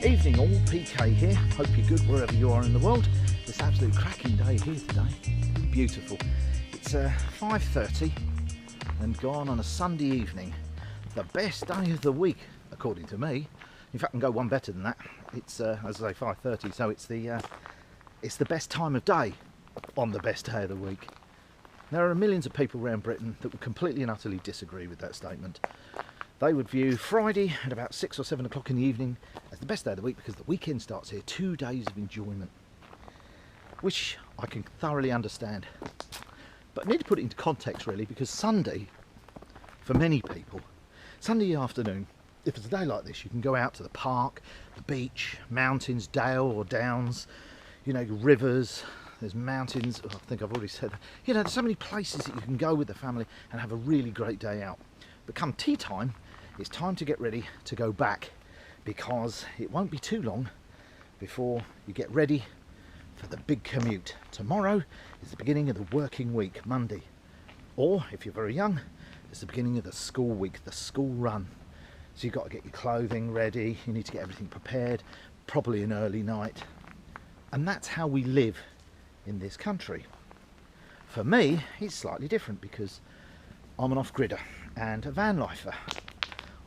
Evening all, PK here. Hope you're good wherever you are in the world. It's absolutely cracking day here today. Beautiful. It's 5:30 and gone on a Sunday evening. The best day of the week, according to me. In fact, I can go one better than that. It's as I say, 5:30, so it's the best time of day on the best day of the week. There are millions of people around Britain that would completely and utterly disagree with that statement. They would view Friday at about 6 or 7 o'clock in the evening as the best day of the week because the weekend starts here. 2 days of enjoyment, which I can thoroughly understand. But I need to put it into context really, because Sunday, for many people, Sunday afternoon, if it's a day like this, you can go out to the park, the beach, mountains, dale or downs, you know, rivers, there's mountains. I think I've already said that. You know, there's so many places that you can go with the family and have a really great day out. But come tea time, it's time to get ready to go back, because it won't be too long before you get ready for the big commute. Tomorrow is the beginning of the working week, Monday. Or, if you're very young, it's the beginning of the school week, the school run. So you've got to get your clothing ready, you need to get everything prepared, probably an early night. And that's how we live in this country. For me, it's slightly different because I'm an off-gridder and a van lifer.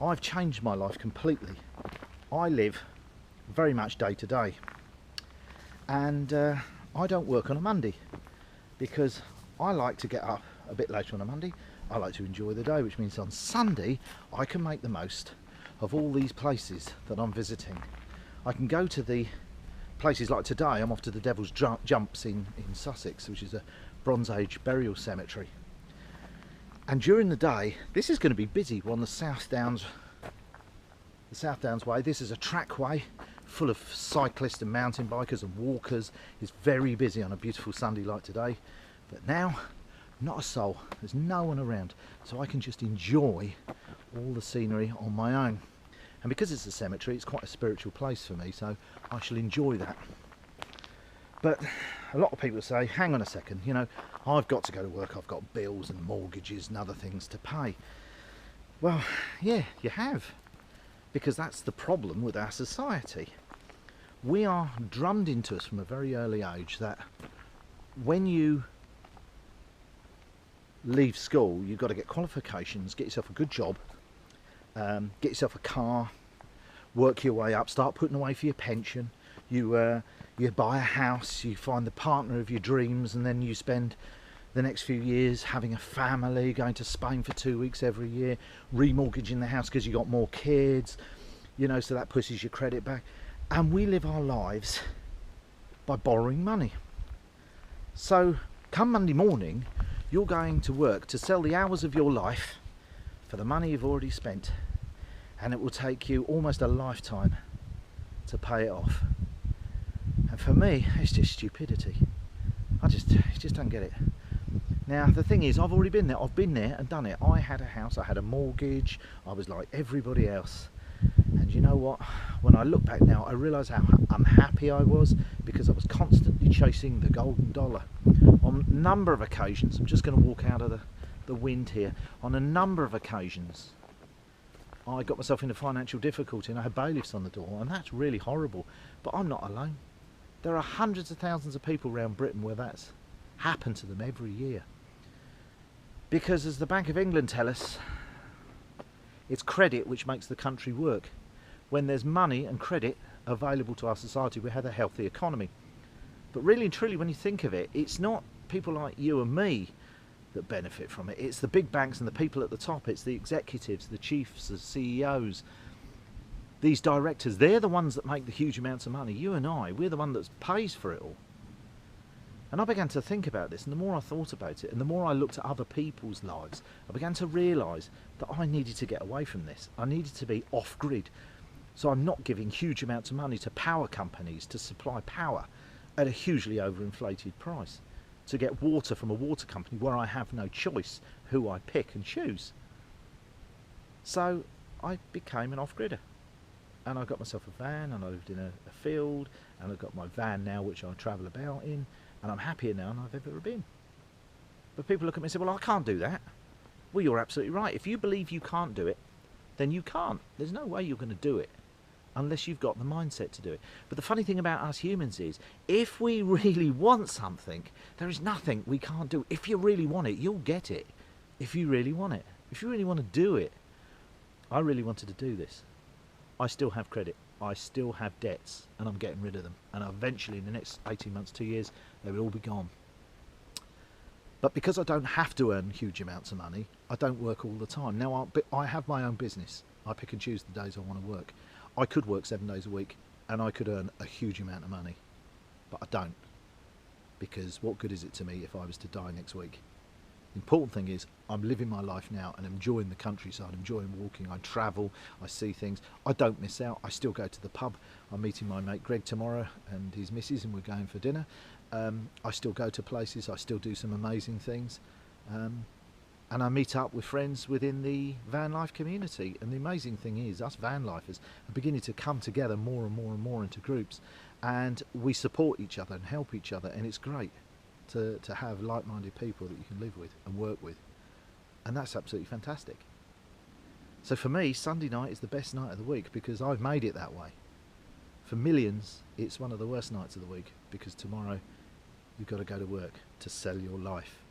I've changed my life completely. I live very much day to day, and I don't work on a Monday because I like to get up a bit later on a Monday. I like to enjoy the day, which means on Sunday I can make the most of all these places that I'm visiting. I can go to the places like today. I'm off to the Devil's Jumps in Sussex, which is a Bronze Age burial cemetery. And during the day, this is going to be busy. We're on the South Downs Way. This is a trackway full of cyclists and mountain bikers and walkers. It's very busy on a beautiful Sunday like today. But now, not a soul. There's no one around. So I can just enjoy all the scenery on my own. And because it's a cemetery, it's quite a spiritual place for me, so I shall enjoy that. But a lot of people say, hang on a second, you know, I've got to go to work, I've got bills and mortgages and other things to pay. Well, yeah, you have, because that's the problem with our society. We are drummed into us from a very early age that when you leave school, you've got to get qualifications, get yourself a good job, get yourself a car, work your way up, start putting away for your pension. You buy a house, you find the partner of your dreams, and then you spend the next few years having a family, going to Spain for 2 weeks every year, remortgaging the house because you got more kids, you know, so that pushes your credit back. And we live our lives by borrowing money. So come Monday morning, you're going to work to sell the hours of your life for the money you've already spent, and it will take you almost a lifetime to pay it off. And for me, it's just stupidity. I just don't get it. Now the thing is, I've already been there. I've been there and done it. I had a house, I had a mortgage, I was like everybody else. And you know what? When I look back now, I realise how unhappy I was because I was constantly chasing the golden dollar. On a number of occasions, I'm just going to walk out of the wind here. On a number of occasions, I got myself into financial difficulty and I had bailiffs on the door, and that's really horrible. But I'm not alone. There are hundreds of thousands of people around Britain where that's happened to them every year. Because as the Bank of England tell us, it's credit which makes the country work. When there's money and credit available to our society, we have a healthy economy. But really and truly, when you think of it, it's not people like you and me that benefit from it. It's the big banks and the people at the top. It's the executives, the chiefs, the CEOs. These directors, they're the ones that make the huge amounts of money. You and I, we're the one that pays for it all. And I began to think about this, and the more I thought about it, and the more I looked at other people's lives, I began to realise that I needed to get away from this. I needed to be off-grid. So I'm not giving huge amounts of money to power companies to supply power at a hugely overinflated price, to get water from a water company where I have no choice who I pick and choose. So I became an off-gridder. And I got myself a van, and I lived in a field, and I've got my van now which I travel about in, and I'm happier now than I've ever been. But people look at me and say, well, I can't do that. Well, you're absolutely right. If you believe you can't do it, then you can't. There's no way you're going to do it. unless you've got the mindset to do it. But the funny thing about us humans is, if we really want something, there is nothing we can't do. If you really want it, you'll get it. If you really want it. If you really want to do it. I really wanted to do this. I still have credit. I still have debts, and I'm getting rid of them. And eventually, in the next 18 months, 2 years, they will all be gone. But because I don't have to earn huge amounts of money, I don't work all the time. Now, I have my own business. I pick and choose the days I want to work. I could work 7 days a week, and I could earn a huge amount of money. But I don't. Because what good is it to me if I was to die next week? The important thing is I'm living my life now and enjoying the countryside, enjoying walking. I travel, I see things. I don't miss out. I still go to the pub. I'm meeting my mate Greg tomorrow and his missus, and we're going for dinner. I still go to places. I still do some amazing things. And I meet up with friends within the van life community. And the amazing thing is, us van lifers are beginning to come together more and more and more into groups. And we support each other and help each other. And it's great to have like-minded people that you can live with and work with. And that's absolutely fantastic. So for me, Sunday night is the best night of the week because I've made it that way. For millions, it's one of the worst nights of the week because tomorrow you've got to go to work to sell your life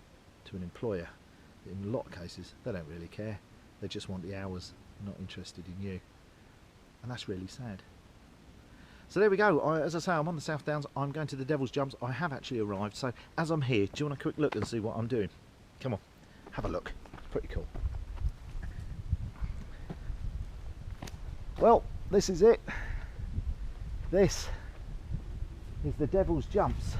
to an employer. In a lot of cases, they don't really care. They just want the hours, not interested in you. And that's really sad. So there we go. As I say, I'm on the South Downs. I'm going to the Devil's Jumps. I have actually arrived. So as I'm here, do you want a quick look and see what I'm doing? Come on, have a look. It's pretty cool. Well, this is it. This is the Devil's Jumps.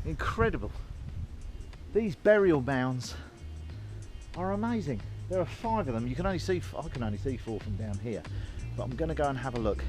Incredible. These burial mounds are amazing. There are 5 of them. You can only see, I can only see 4 from down here, but I'm going to go and have a look.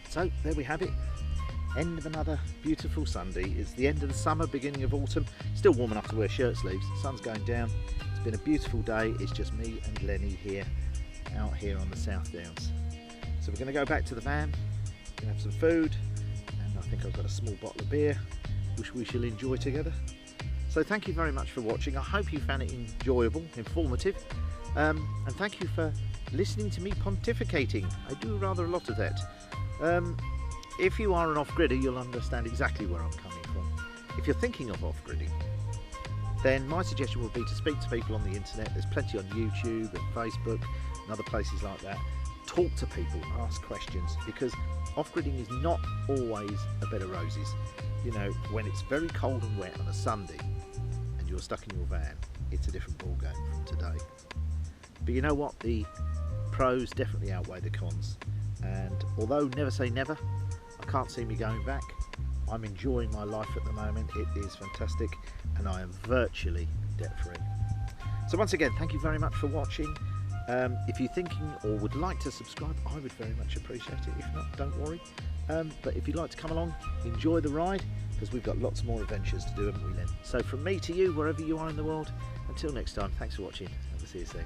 So there we have it, end of another beautiful Sunday. It's the end of the summer, beginning of autumn. Still warm enough to wear shirt sleeves. The sun's going down. It's been a beautiful day. It's just me and Lenny here, out here on the South Downs. So we're going to go back to the van, we're going to have some food, and I think I've got a small bottle of beer, which we shall enjoy together. So thank you very much for watching. I hope you found it enjoyable, informative, and thank you for listening to me pontificating. I do rather a lot of that. If you are an off-gridder, you'll understand exactly where I'm coming from. If you're thinking of off-gridding, then my suggestion would be to speak to people on the internet. There's plenty on YouTube and Facebook and other places like that. Talk to people, ask questions, because off-gridding is not always a bed of roses. You know, when it's very cold and wet on a Sunday and you're stuck in your van, it's a different ball game from today. But you know what? The pros definitely outweigh the cons. And although never say never, I can't see me going back. I'm enjoying my life at the moment. It is fantastic, and I am virtually debt-free. So once again, thank you very much for watching. If you're thinking or would like to subscribe, I would very much appreciate it. If not, don't worry. But if you'd like to come along, enjoy the ride, because we've got lots more adventures to do, haven't we, Len? So from me to you, wherever you are in the world, until next time, thanks for watching, and we'll see you soon.